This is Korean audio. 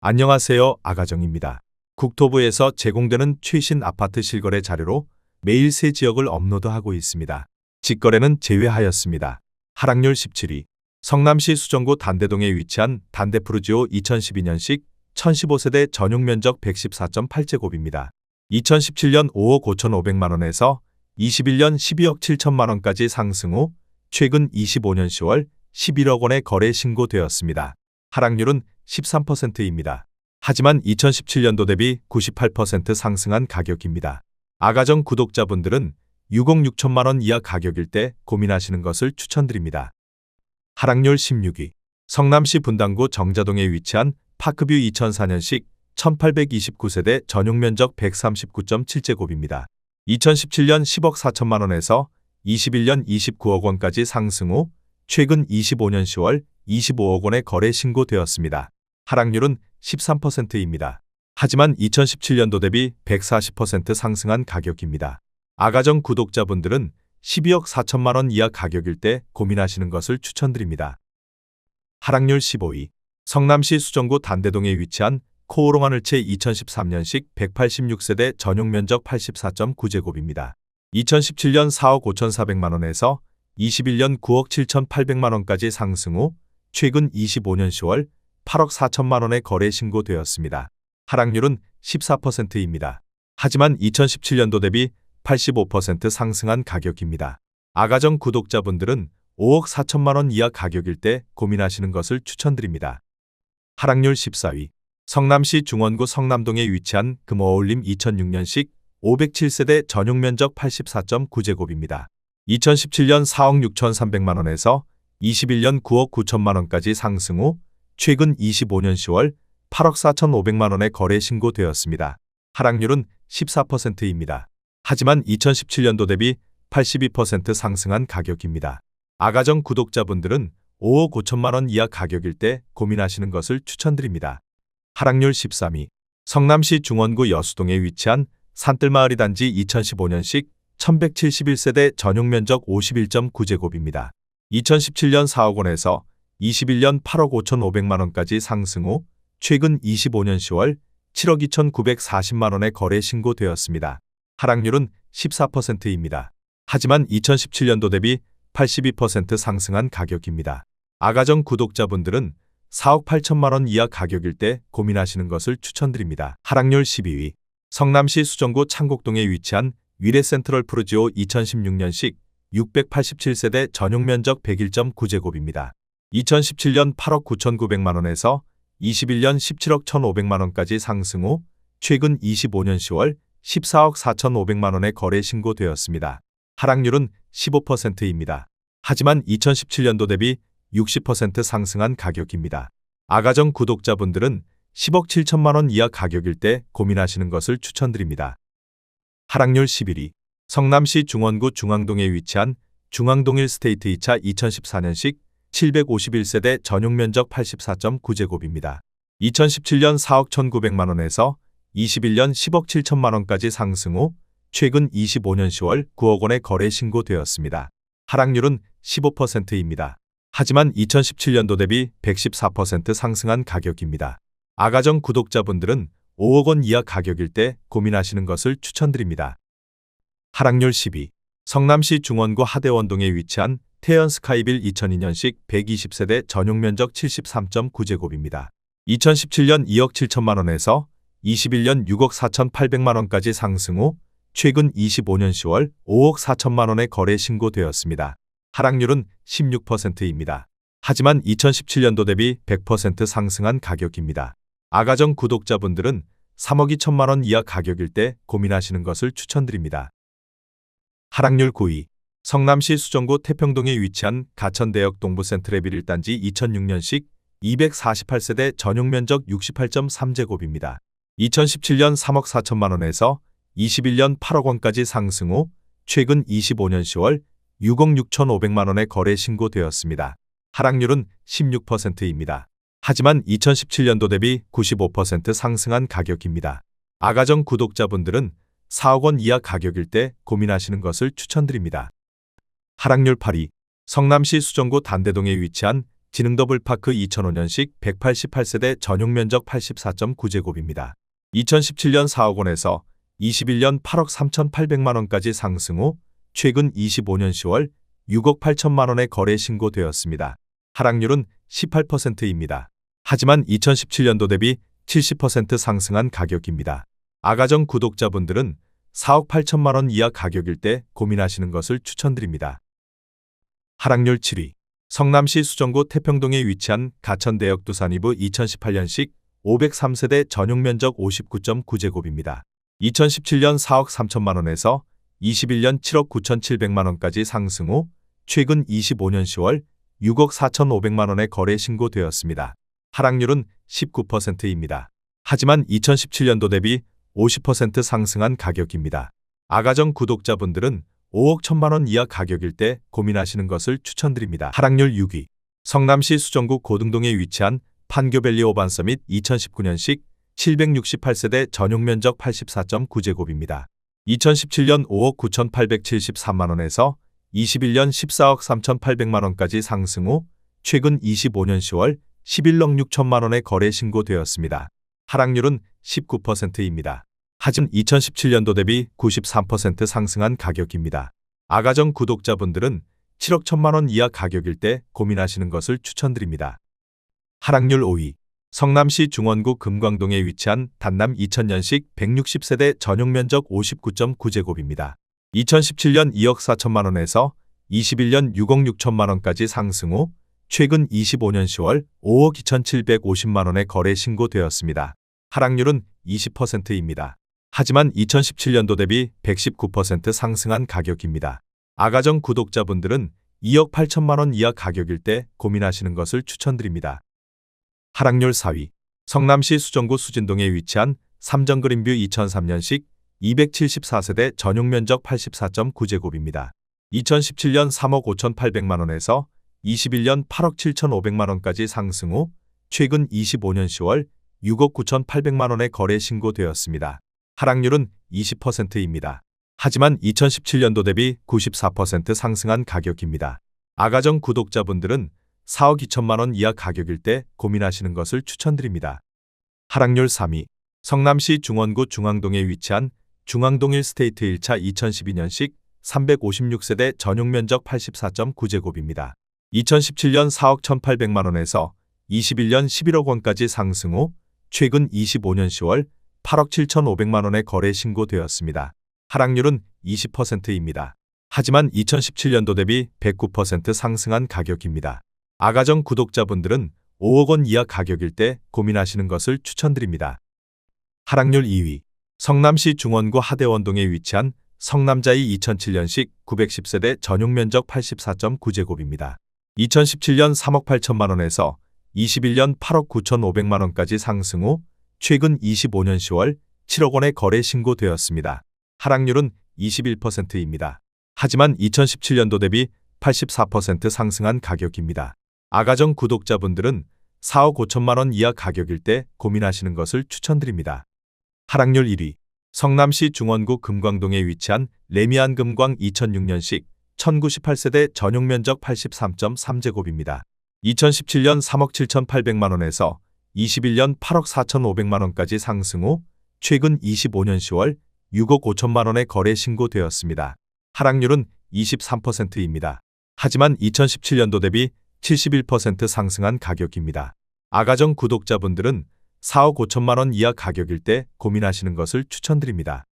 안녕하세요. 아가정입니다. 국토부에서 제공되는 최신 아파트 실거래 자료로 매일 새 지역을 업로드하고 있습니다. 직거래는 제외하였습니다. 하락률 17위. 성남시 수정구 단대동에 위치한 단대푸르지오 2012년식 1015세대 전용 면적 114.8제곱입니다. 2017년 5억 5,500만 원에서 21년 12억 7천만 원까지 상승 후 최근 25년 10월 11억 원에 거래 신고되었습니다. 하락률은 13%입니다. 하지만 2017년도 대비 98% 상승한 가격입니다. 아가정 구독자분들은 6억 6천만 원 이하 가격일 때 고민하시는 것을 추천드립니다. 하락률 16위. 성남시 분당구 정자동에 위치한 파크뷰 2004년식 1829세대 전용 면적 139.7제곱입니다. 2017년 10억 4천만 원에서 21년 29억 원까지 상승 후 최근 25년 10월 25억 원에 거래 신고되었습니다. 하락률은 13%입니다. 하지만 2017년도 대비 140% 상승한 가격입니다. 아가정 구독자분들은 12억 4천만 원 이하 가격일 때 고민하시는 것을 추천드립니다. 하락률 15위. 성남시 수정구 단대동에 위치한 코오롱 하늘채 2013년식 186세대 전용 면적 84.9제곱입니다. 2017년 4억 5,400만 원에서 21년 9억 7,800만 원까지 상승 후 최근 25년 10월 8억 4천만 원에 거래 신고되었습니다. 하락률은 14%입니다. 하지만 2017년도 대비 85% 상승한 가격입니다. 아가정 구독자분들은 5억 4천만 원 이하 가격일 때 고민하시는 것을 추천드립니다. 하락률 14위. 성남시 중원구 성남동에 위치한 금어울림 2006년식 507세대 전용 면적 84.9제곱입니다. 2017년 4억 6,300만 원에서 21년 9억 9천만 원까지 상승 후 최근 25년 10월 8억 4,500만 원에 거래 신고되었습니다. 하락률은 14%입니다. 하지만 2017년도 대비 82% 상승한 가격입니다. 아가정 구독자분들은 5억 5천만 원 이하 가격일 때 고민하시는 것을 추천드립니다. 하락률 13위. 성남시 중원구 여수동에 위치한 산뜰마을이 단지 2015년식 1171세대 전용 면적 51.9제곱입니다. 2017년 4억 원에서 21년 8억 5,500만 원까지 상승 후 최근 25년 10월 7억 2,940만 원에 거래 신고되었습니다. 하락률은 14%입니다. 하지만 2017년도 대비 82% 상승한 가격입니다. 아가정 구독자분들은 4억 8천만 원 이하 가격일 때 고민하시는 것을 추천드립니다. 하락률 12위. 성남시 수정구 창곡동에 위치한 위례센트럴 푸르지오 2016년식 687세대 전용 면적 101.9제곱입니다. 2017년 8억 9,900만 원에서 21년 17억 1,500만 원까지 상승 후 최근 25년 10월 14억 4,500만 원에 거래 신고되었습니다. 하락률은 15%입니다. 하지만 2017년도 대비 60% 상승한 가격입니다. 아가정 구독자분들은 10억 7천만 원 이하 가격일 때 고민하시는 것을 추천드립니다. 하락률 11위. 성남시 중원구 중앙동에 위치한 중앙동 1스테이트 2차 2014년식 751세대 전용 면적 84.9제곱입니다. 2017년 4억 1,900만 원에서 21년 10억 7천만 원까지 상승 후 최근 25년 10월 9억 원에 거래 신고되었습니다. 하락률은 15%입니다. 하지만 2017년도 대비 114% 상승한 가격입니다. 아가정 구독자분들은 5억 원 이하 가격일 때 고민하시는 것을 추천드립니다. 하락률 10위. 성남시 중원구 하대원동에 위치한 태연 스카이빌 2002년식 120세대 전용 면적 73.9제곱입니다. 2017년 2억 7천만 원에서 21년 6억 4,800만 원까지 상승 후 최근 25년 10월 5억 4천만 원에 거래 신고되었습니다. 하락률은 16%입니다. 하지만 2017년도 대비 100% 상승한 가격입니다. 아가정 구독자분들은 3억 2천만 원 이하 가격일 때 고민하시는 것을 추천드립니다. 하락률 9위. 성남시 수정구 태평동에 위치한 가천대역 동부 센트레빌 1단지 2006년식 248세대 전용 면적 68.3제곱입니다. 2017년 3억 4천만 원에서 21년 8억 원까지 상승 후 최근 25년 10월 6억 6,500만 원에 거래 신고되었습니다. 하락률은 16%입니다. 하지만 2017년도 대비 95% 상승한 가격입니다. 아가정 구독자분들은 4억 원 이하 가격일 때 고민하시는 것을 추천드립니다. 하락률 8위. 성남시 수정구 단대동에 위치한 지능더블파크 2005년식 188세대 전용 면적 84.9제곱입니다. 2017년 4억 원에서 21년 8억 3,800만 원까지 상승 후 최근 25년 10월 6억 8천만 원에 거래 신고되었습니다. 하락률은 18%입니다. 하지만 2017년도 대비 70% 상승한 가격입니다. 아가정 구독자분들은 4억 8천만 원 이하 가격일 때 고민하시는 것을 추천드립니다. 하락률 7위. 성남시 수정구 태평동에 위치한 가천대역 두산이브 2018년식 503세대 전용 면적 59.9제곱입니다. 2017년 4억 3천만 원에서 21년 7억 9,700만 원까지 상승 후 최근 25년 10월 6억 4,500만 원에 거래 신고되었습니다. 하락률은 19%입니다. 하지만 2017년도 대비 50% 상승한 가격입니다. 아가정 구독자분들은 5억 1천만 원 이하 가격일 때 고민하시는 것을 추천드립니다. 하락률 6위. 성남시 수정구 고등동에 위치한 판교밸리 오반서밋 2019년식 768세대 전용 면적 84.9제곱입니다. 2017년 5억 9,873만 원에서 21년 14억 3,800만 원까지 상승 후 최근 25년 10월 11억 6천만 원에 거래 신고되었습니다. 하락률은 19%입니다. 하지만 2017년도 대비 93% 상승한 가격입니다. 아가정 구독자분들은 7억 1천만 원 이하 가격일 때 고민하시는 것을 추천드립니다. 하락률 5위. 성남시 중원구 금광동에 위치한 단남 2000년식 160세대 전용 면적 59.9제곱입니다. 2017년 2억 4천만 원에서 21년 6억 6천만 원까지 상승 후 최근 25년 10월 5억 2,750만 원에 거래 신고되었습니다. 하락률은 20%입니다. 하지만 2017년도 대비 119% 상승한 가격입니다. 아가정 구독자분들은 2억 8천만 원 이하 가격일 때 고민하시는 것을 추천드립니다. 하락률 4위. 성남시 수정구 수진동에 위치한 삼정그린뷰 2003년식 274세대 전용 면적 84.9제곱입니다. 2017년 3억 5,800만 원에서 21년 8억 7,500만 원까지 상승 후 최근 25년 10월 6억 9,800만 원에 거래 신고되었습니다. 하락률은 20%입니다. 하지만 2017년도 대비 94% 상승한 가격입니다. 아가정 구독자분들은 4억 2천만 원 이하 가격일 때 고민하시는 것을 추천드립니다. 하락률 3위. 성남시 중원구 중앙동에 위치한 중앙동 1스테이트 1차 2012년식 356세대 전용 면적 84.9제곱입니다. 2017년 4억 1,800만 원에서 21년 11억 원까지 상승 후 최근 25년 10월 8억 7,500만 원에 거래 신고되었습니다. 하락률은 20%입니다. 하지만 2017년도 대비 109% 상승한 가격입니다. 아가정 구독자분들은 5억 원 이하 가격일 때 고민하시는 것을 추천드립니다. 하락률 2위. 성남시 중원구 하대원동에 위치한 성남자이 2007년식 910세대 전용 면적 84.9제곱입니다. 2017년 3억 8천만 원에서 21년 8억 9,500만 원까지 상승 후 최근 25년 10월 7억 원에 거래 신고되었습니다. 하락률은 21%입니다. 하지만 2017년도 대비 84% 상승한 가격입니다. 아가정 구독자분들은 4억 5천만 원 이하 가격일 때 고민하시는 것을 추천드립니다. 하락률 1위. 성남시 중원구 금광동에 위치한 레미안 금광 2006년식 1098세대 전용 면적 83.3제곱입니다. 2017년 3억 7,800만 원에서 21년 8억 4,500만 원까지 상승 후 최근 25년 10월 6억 5천만 원에 거래 신고되었습니다. 하락률은 23%입니다. 하지만 2017년도 대비 71% 상승한 가격입니다. 아가정 구독자분들은 4억 5천만 원 이하 가격일 때 고민하시는 것을 추천드립니다.